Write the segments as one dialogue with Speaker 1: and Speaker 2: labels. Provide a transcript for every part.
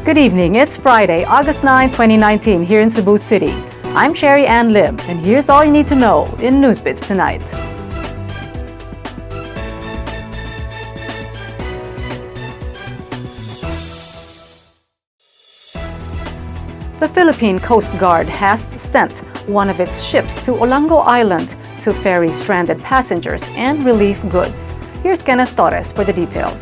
Speaker 1: Good evening. It's Friday, August 9, 2019, here in Cebu City. I'm Sherry Ann Lim, and here's all you need to know in NewsBits tonight. The Philippine Coast Guard has sent one of its ships to Olango Island to ferry stranded passengers and relief goods. Here's Kenneth Torres for the details.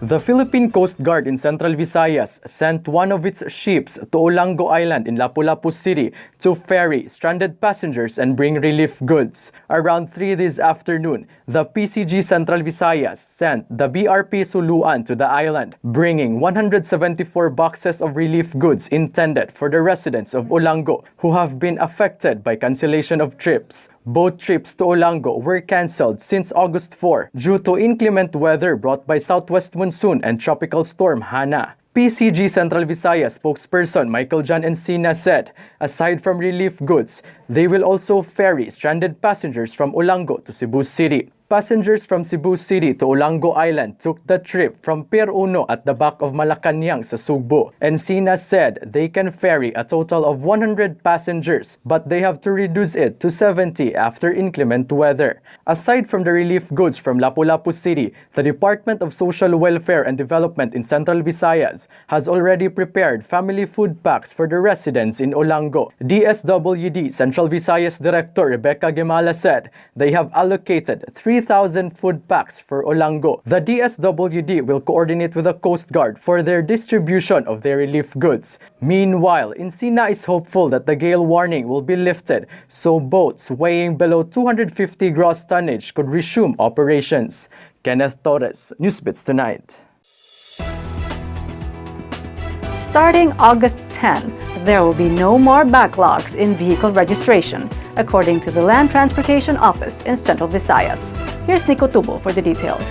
Speaker 2: The Philippine Coast Guard in Central Visayas sent one of its ships to Olango Island in Lapu-Lapu City to ferry stranded passengers and bring relief goods. Around 3 this afternoon, the PCG Central Visayas sent the BRP Suluan to the island, bringing 174 boxes of relief goods intended for the residents of Olango who have been affected by cancellation of trips. Both trips to Olango were cancelled since August 4 due to inclement weather brought by southwest monsoon and tropical storm Hana. PCG Central Visayas spokesperson Michael John Encina said, aside from relief goods, they will also ferry stranded passengers from Olango to Cebu City. Passengers from Cebu City to Olango Island took the trip from Pier 1 at the back of Malacanang sa Sugbo. Encina said they can ferry a total of 100 passengers, but they have to reduce it to 70 after inclement weather. Aside from the relief goods from Lapu-Lapu City, the Department of Social Welfare and Development in Central Visayas has already prepared family food packs for the residents in Olango. DSWD Central Visayas Director Rebecca Gemala said they have allocated 3,000 food packs for Olango. The DSWD will coordinate with the Coast Guard for their distribution of their relief goods. Meanwhile, Encina is hopeful that the gale warning will be lifted so boats weighing below 250 gross tonnage could resume operations. Kenneth Torres, NewsBits Tonight.
Speaker 1: Starting August 10, there will be no more backlogs in vehicle registration, according to the Land Transportation Office in Central Visayas. Here's Nico Tubo for the details.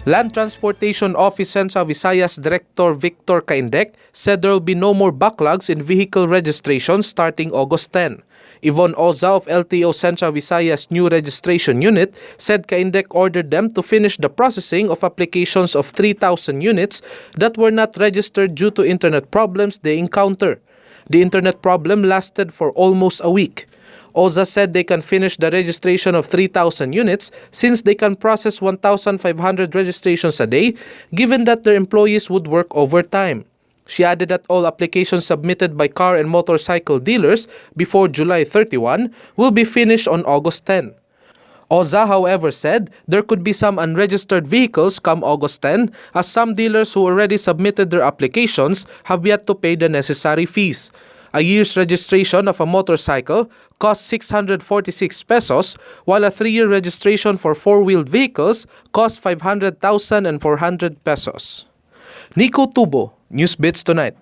Speaker 3: Land Transportation Office Central Visayas Director Victor Caindec said there will be no more backlogs in vehicle registration starting August 10. Yvonne Oza of LTO Central Visayas New Registration Unit said Caindec ordered them to finish the processing of applications of 3,000 units that were not registered due to internet problems they encounter. The internet problem lasted for almost a week. Oza said they can finish the registration of 3,000 units since they can process 1,500 registrations a day, given that their employees would work overtime. She added that all applications submitted by car and motorcycle dealers before July 31 will be finished on August 10. Oza, however, said there could be some unregistered vehicles come August 10 as some dealers who already submitted their applications have yet to pay the necessary fees. A year's registration of a motorcycle costs 646 pesos, while a 3-year registration for 4-wheeled vehicles costs 500,400 pesos. Nico Tubo, NewsBits Tonight.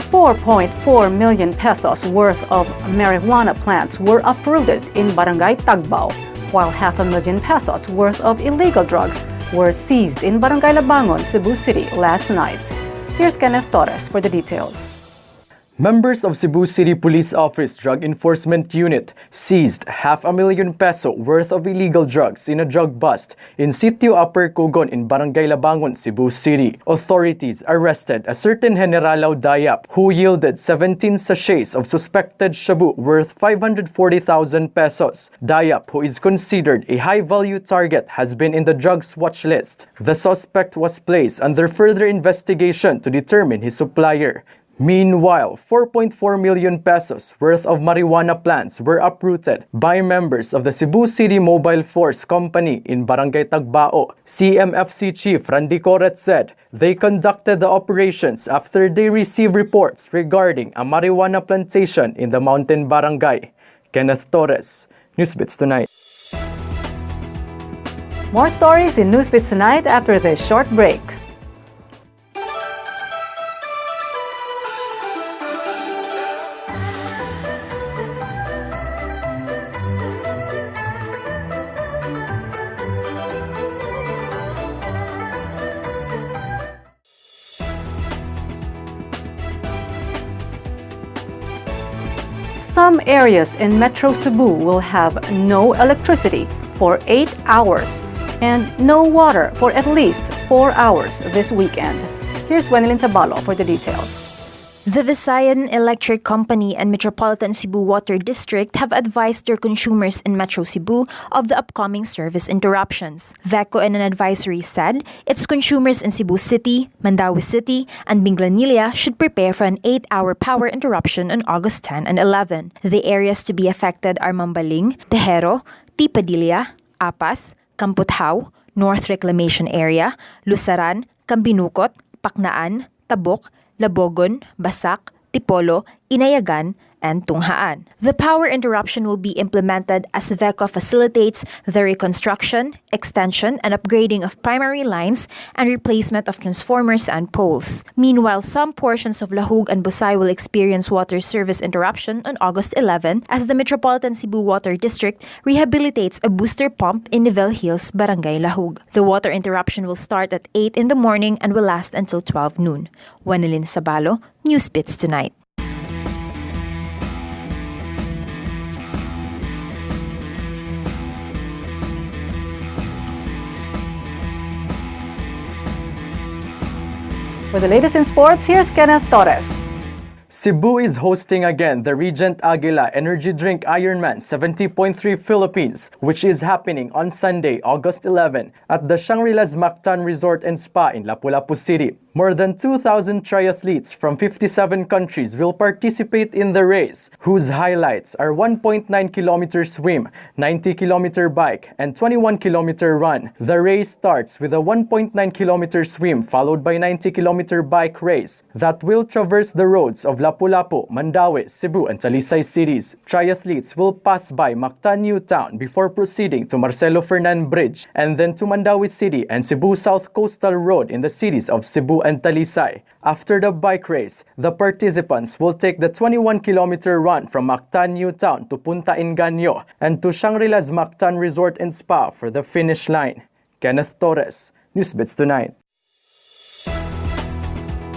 Speaker 1: 4.4 million pesos worth of marijuana plants were uprooted in Barangay Tagbao, while 500,000 pesos worth of illegal drugs were seized in Barangay Labangon, Cebu City last night. Here's Kenneth Torres for the details.
Speaker 2: Members of Cebu City Police Office Drug Enforcement Unit seized 500,000 peso worth of illegal drugs in a drug bust in Sitio Upper Cugon in Barangay Labangon, Cebu City. Authorities arrested a certain Generalao Dayap who yielded 17 sachets of suspected shabu worth 540,000 pesos. Dayap, who is considered a high-value target, has been in the drugs watch list. The suspect was placed under further investigation to determine his supplier. Meanwhile, 4.4 million pesos worth of marijuana plants were uprooted by members of the Cebu City Mobile Force Company in Barangay Tagbao. CMFC Chief Randy Coret said they conducted the operations after they received reports regarding a marijuana plantation in the mountain barangay. Kenneth Torres, NewsBits Tonight.
Speaker 1: More stories in NewsBits Tonight after this short break. Some areas in Metro Cebu will have no electricity for 8 hours and no water for at least 4 hours this weekend. Here's Wenelin Tabalo for the details.
Speaker 4: The Visayan Electric Company and Metropolitan Cebu Water District have advised their consumers in Metro Cebu of the upcoming service interruptions. VECO in an advisory said its consumers in Cebu City, Mandaue City, and Minglanilla should prepare for an 8-hour power interruption on August 10 and 11. The areas to be affected are Mambaling, Tejero, Tipadilla, Apas, Kamputhaw, North Reclamation Area, Lusaran, Kambinukot, Paknaan, Tabok, Labogon, Basak, Tipolo, Inayagan, and Tunghaan. The power interruption will be implemented as VECO facilitates the reconstruction, extension, and upgrading of primary lines and replacement of transformers and poles. Meanwhile, some portions of Lahug and Busay will experience water service interruption on August 11 as the Metropolitan Cebu Water District rehabilitates a booster pump in Nivel Hills, Barangay Lahug. The water interruption will start at 8 in the morning and will last until 12 noon. Wenelin Sabalo, NewsBits Tonight.
Speaker 1: For the latest in sports, here's Kenneth Torres.
Speaker 2: Cebu is hosting again the Regent Aguila Energy Drink Ironman 70.3 Philippines, which is happening on Sunday, August 11 at the Shangri-La's Mactan Resort and Spa in Lapu-Lapu City. More than 2,000 triathletes from 57 countries will participate in the race, whose highlights are 1.9-kilometer swim, 90-kilometer bike, and 21-kilometer run. The race starts with a 1.9-kilometer swim followed by 90-kilometer bike race that will traverse the roads of Lapu-Lapu, Mandaue, Cebu, and Talisay cities. Triathletes will pass by Mactan New Town before proceeding to Marcelo Fernan Bridge and then to Mandaue City and Cebu South Coastal Road in the cities of Cebu and Talisay. After the bike race, the participants will take the 21-kilometer run from Mactan New Town to Punta Inganyo and to Shangri-La's Mactan Resort and Spa for the finish line. Kenneth Torres, NewsBits Tonight.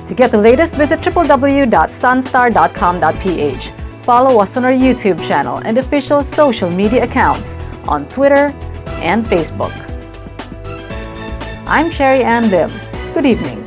Speaker 1: To get the latest, visit www.sunstar.com.ph. Follow us on our YouTube channel and official social media accounts on Twitter and Facebook. I'm Sherry Ann Lim. Good evening.